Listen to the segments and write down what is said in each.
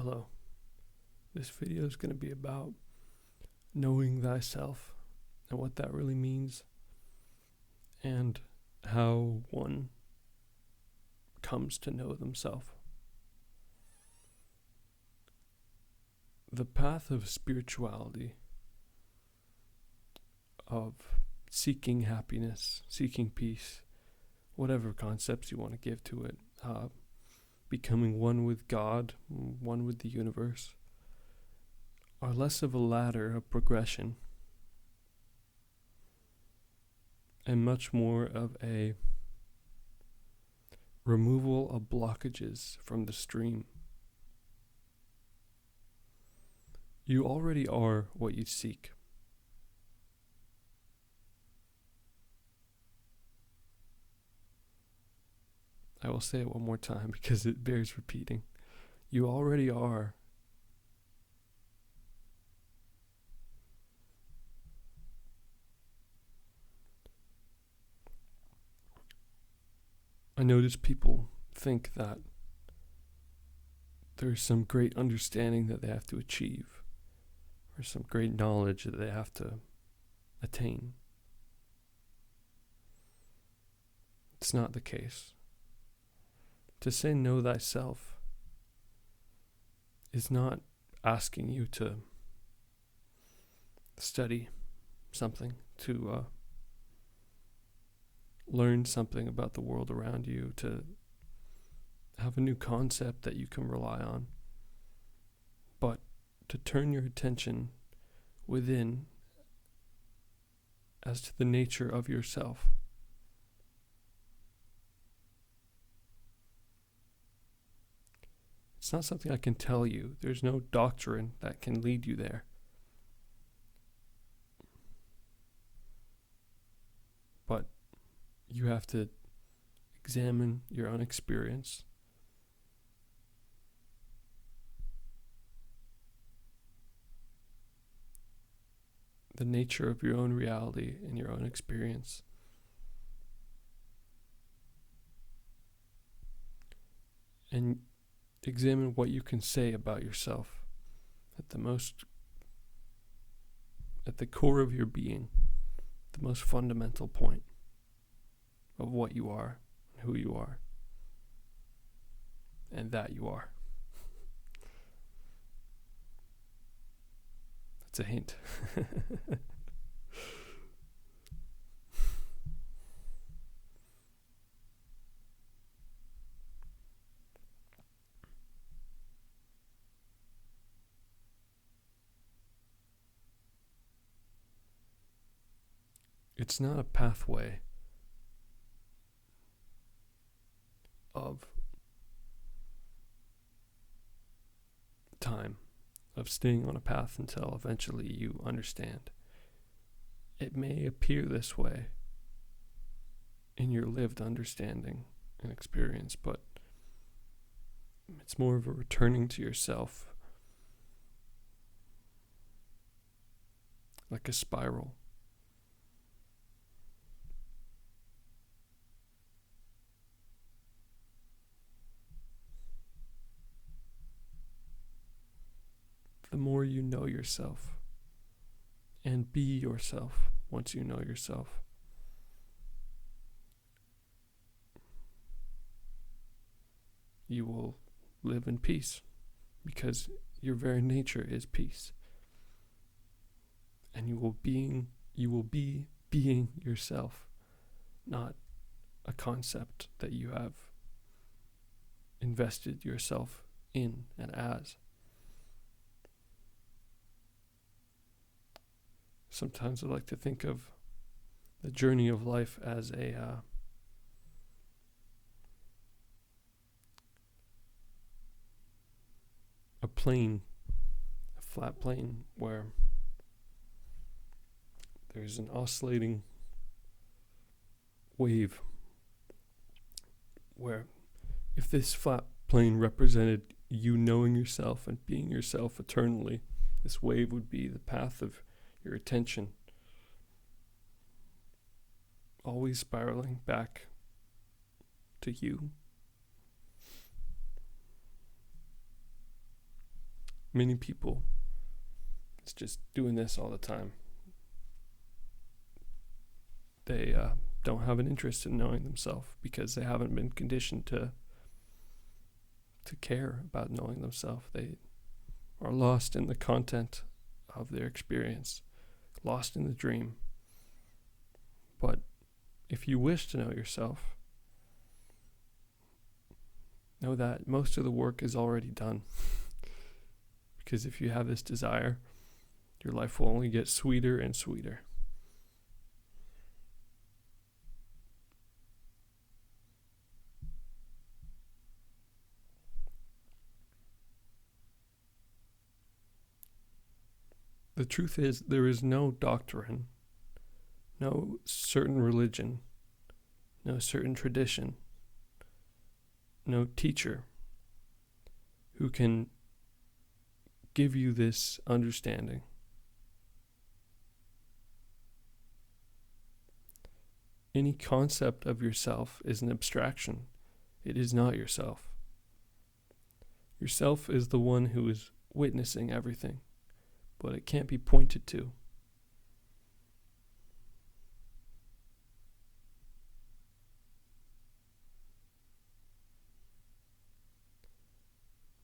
Hello. This video is going to be about knowing thyself and what that really means and how one comes to know themselves. The path of spirituality, of seeking happiness, seeking peace, whatever concepts you want to give to it, becoming one with God, one with the universe, are less of a ladder of progression and much more of a removal of blockages from the stream. You already are what you seek. I will say it one more time because it bears repeating. You already are. I notice people think that there's some great understanding that they have to achieve, or some great knowledge that they have to attain. It's not the case. To say know thyself is not asking you to study something, to learn something about the world around you, to have a new concept that you can rely on, but to turn your attention within as to the nature of yourself. It's not something I can tell you. There's no doctrine that can lead you there. But you have to examine your own experience. The nature of your own reality and your own experience. And examine what you can say about yourself at the core of your being, the most fundamental point of what you are, who you are, and that you are. That's a hint. It's not a pathway of time, of staying on a path until eventually you understand. It may appear this way in your lived understanding and experience, but it's more of a returning to yourself, like a spiral. The more you know yourself and be yourself once you know yourself, you will live in peace because your very nature is peace. And you will be being yourself, not a concept that you have invested yourself in and as. Sometimes I like to think of the journey of life as a plane, a flat plane, where there's an oscillating wave, where if this flat plane represented you knowing yourself and being yourself eternally, this wave would be the path of your attention, always spiraling back to you. many people is just doing this all the time. They don't have an interest in knowing themselves because they haven't been conditioned to care about knowing themselves. They are lost in the content of their experience, lost in the dream. But if you wish to know yourself, know that most of the work is already done. Because if you have this desire, your life will only get sweeter and sweeter. The truth is, there is no doctrine, no certain religion, no certain tradition, no teacher who can give you this understanding. Any concept of yourself is an abstraction. It is not yourself. Yourself is the one who is witnessing everything, but it can't be pointed to.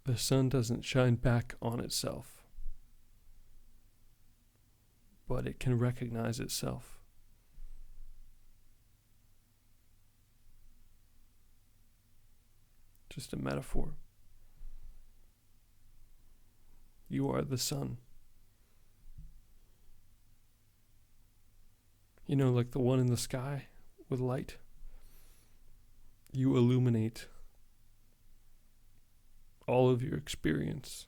The sun doesn't shine back on itself, but it can recognize itself. Just a metaphor. You are the sun. You know, like the one in the sky with light. You illuminate all of your experience.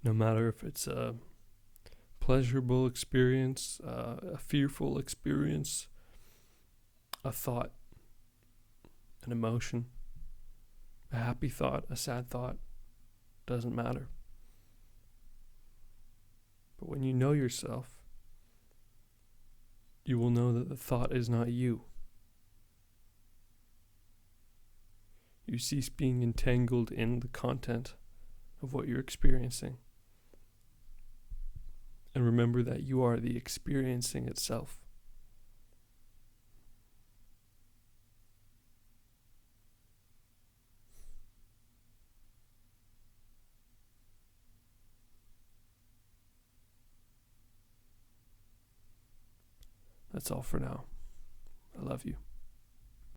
No matter if it's a pleasurable experience, a fearful experience, a thought, an emotion, a happy thought, a sad thought, doesn't matter. But when you know yourself, you will know that the thought is not you. You cease being entangled in the content of what you're experiencing. And remember that you are the experiencing itself. That's all for now. I love you.